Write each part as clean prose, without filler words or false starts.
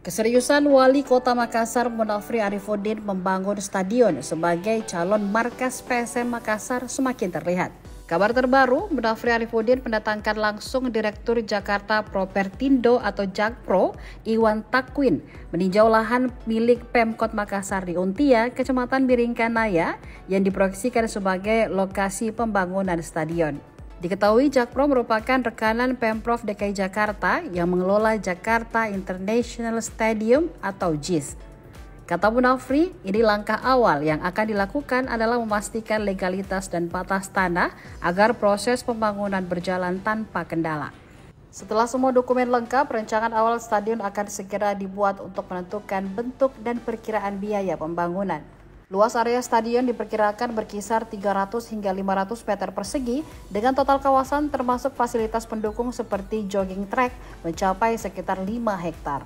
Keseriusan Wali Kota Makassar Munafri Arifudin membangun stadion sebagai calon markas PSM Makassar semakin terlihat. Kabar terbaru, Munafri Arifudin mendatangkan langsung Direktur Jakarta Propertindo atau Jakpro, Iwan Takwin, meninjau lahan milik Pemkot Makassar di Untia, Kecamatan Biringkanaya, yang diproyeksikan sebagai lokasi pembangunan stadion. Diketahui Jakpro merupakan rekanan Pemprov DKI Jakarta yang mengelola Jakarta International Stadium atau JIS. Kata Munafri, ini langkah awal yang akan dilakukan adalah memastikan legalitas dan batas tanah agar proses pembangunan berjalan tanpa kendala. Setelah semua dokumen lengkap, rencangan awal stadion akan segera dibuat untuk menentukan bentuk dan perkiraan biaya pembangunan. Luas area stadion diperkirakan berkisar 300 hingga 500 meter persegi dengan total kawasan termasuk fasilitas pendukung seperti jogging track mencapai sekitar 5 hektar.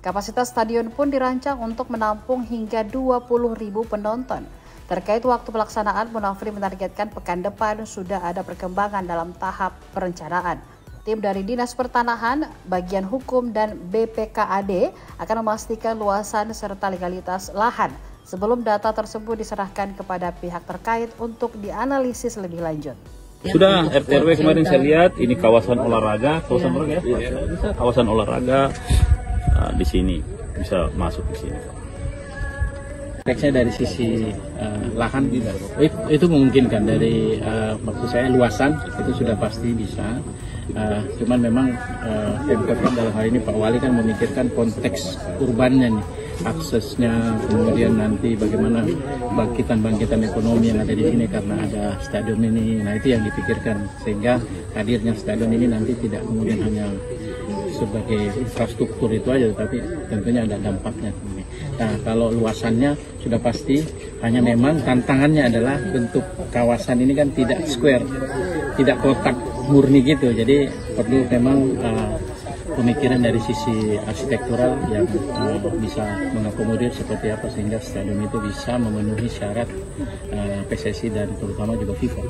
Kapasitas stadion pun dirancang untuk menampung hingga 20.000 penonton. Terkait waktu pelaksanaan, Munafri menargetkan pekan depan sudah ada perkembangan dalam tahap perencanaan. Tim dari Dinas Pertanahan, Bagian Hukum, dan BPKAD akan memastikan luasan serta legalitas lahan sebelum data tersebut diserahkan kepada pihak terkait untuk dianalisis lebih lanjut. Sudah RT/RW kemarin saya lihat ini kawasan olahraga, kawasan olahraga di sini bisa masuk di sini. Teksnya dari sisi lahan itu memungkinkan, dari maksud saya luasan itu sudah pasti bisa. Cuman memang Pemkot dalam hal ini Pak Wali kan memikirkan konteks urbannya nih, aksesnya, kemudian nanti bagaimana bangkitan ekonomi yang ada di sini karena ada stadion ini. Nah, itu yang dipikirkan, sehingga hadirnya stadion ini nanti tidak kemudian hanya sebagai infrastruktur itu aja, tapi tentunya ada dampaknya. Nah, kalau luasannya sudah pasti, hanya memang tantangannya adalah bentuk kawasan ini kan tidak square, tidak kotak murni gitu, jadi perlu memang pemikiran dari sisi arsitektural yang bisa mengakomodir seperti apa sehingga stadion itu bisa memenuhi syarat PSSI dan terutama juga FIFA.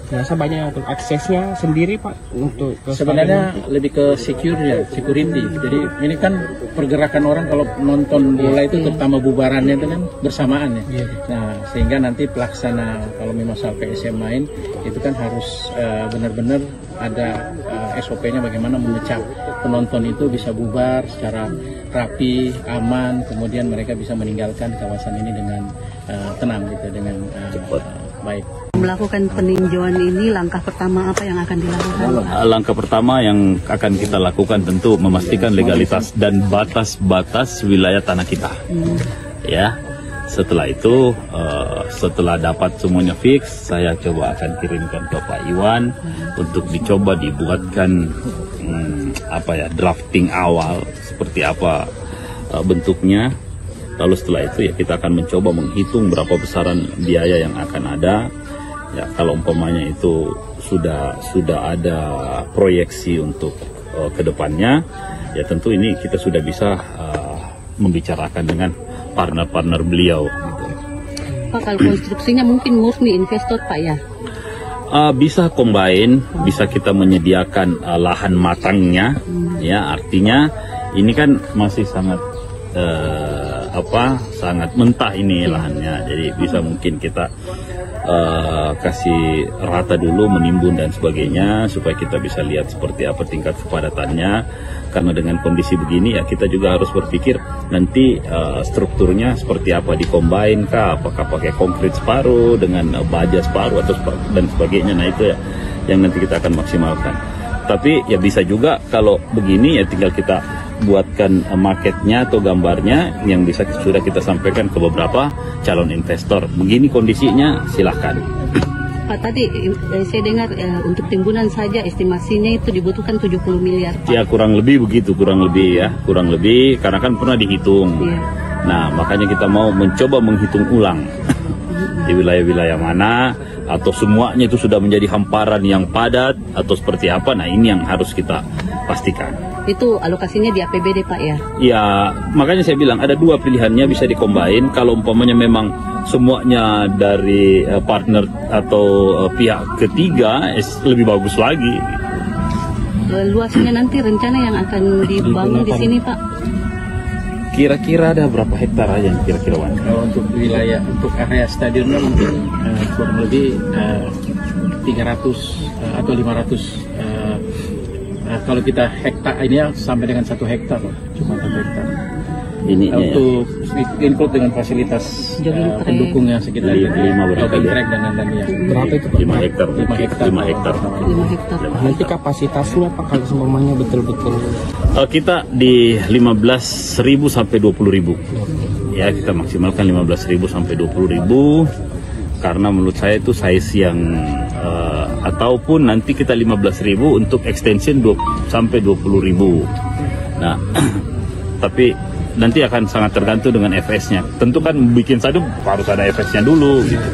Biasa banyak untuk aksesnya sendiri Pak untuk sebenarnya lebih ke security. Jadi ini kan pergerakan orang kalau nonton bola itu terutama bubarannya itu kan bersamaan ya. Nah, sehingga nanti pelaksana kalau memang sampai PSM main itu kan harus benar-benar ada SOP-nya bagaimana memecah penonton itu bisa bubar secara rapi, aman, kemudian mereka bisa meninggalkan kawasan ini dengan tenang gitu, dengan baik. Melakukan peninjauan ini, langkah pertama apa yang akan dilakukan? Langkah pertama yang akan kita lakukan tentu memastikan legalitas dan batas-batas wilayah tanah kita. Ya, setelah itu, setelah dapat semuanya fix, saya coba akan kirimkan ke Pak Iwan untuk dicoba dibuatkan drafting awal seperti apa bentuknya. Lalu setelah itu ya kita akan mencoba menghitung berapa besaran biaya yang akan ada. Ya, kalau umpamanya itu sudah ada proyeksi untuk kedepannya, ya tentu ini kita sudah bisa membicarakan dengan partner-partner beliau. Gitu. Pak, kalau konstruksinya mungkin murni investor Pak ya? Bisa combine, bisa kita menyediakan lahan matangnya, ya artinya ini kan masih sangat sangat mentah ini lahannya, jadi bisa mungkin kita kasih rata dulu, menimbun dan sebagainya supaya kita bisa lihat seperti apa tingkat kepadatannya. Karena dengan kondisi begini ya kita juga harus berpikir nanti strukturnya seperti apa, dikombin kah, apakah pakai konkrit separuh dengan baja separuh atau dan sebagainya. Nah itu ya yang nanti kita akan maksimalkan. Tapi ya bisa juga kalau begini ya tinggal kita buatkan marketnya atau gambarnya yang bisa sudah kita sampaikan ke beberapa calon investor. Begini kondisinya, silahkan. Pak, tadi saya dengar untuk timbunan saja estimasinya itu dibutuhkan 70 miliar Pak. Ya kurang lebih begitu, kurang lebih karena kan pernah dihitung. Nah makanya kita mau mencoba menghitung ulang di wilayah-wilayah mana, atau semuanya itu sudah menjadi hamparan yang padat atau seperti apa. Nah ini yang harus kita pastikan. Itu alokasinya di APBD Pak ya? Ya makanya saya bilang ada dua pilihannya, bisa dikombain. Kalau umpamanya memang semuanya dari partner atau pihak ketiga lebih bagus lagi. Luasnya nanti rencana yang akan dibangun di sini Pak? Kira-kira ada berapa hektar aja yang kira-kira Wan? Untuk wilayah, untuk area stadionnya mungkin kurang lebih 300 atau 500. Kalau kita hektar ini ya, sampai dengan 1 hektar, cuma 1 hektar. Ini untuk include dengan fasilitas pendukungnya sekitar 5 berapa ya? Track dan ya. Berapa itu Pak? 5 hektar. 5 hektar. 5 hektar. Nanti kapasitasnya Pak kalau semuanya betul-betul Kita di 15.000 sampai 20.000. Ya, kita maksimalkan 15.000 sampai 20.000 karena menurut saya itu size yang ataupun nanti kita 15.000 untuk extension sampai 20.000. Nah, tapi nanti akan sangat tergantung dengan FS-nya. Tentu kan bikin stadion harus ada FS-nya dulu gitu.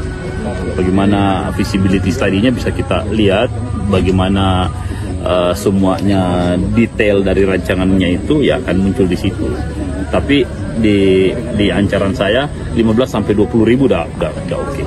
Bagaimana visibility study-nya bisa kita lihat, bagaimana semuanya detail dari rancangannya itu ya akan muncul di situ. Tapi di ancaran saya 15 sampai 20.000 udah oke.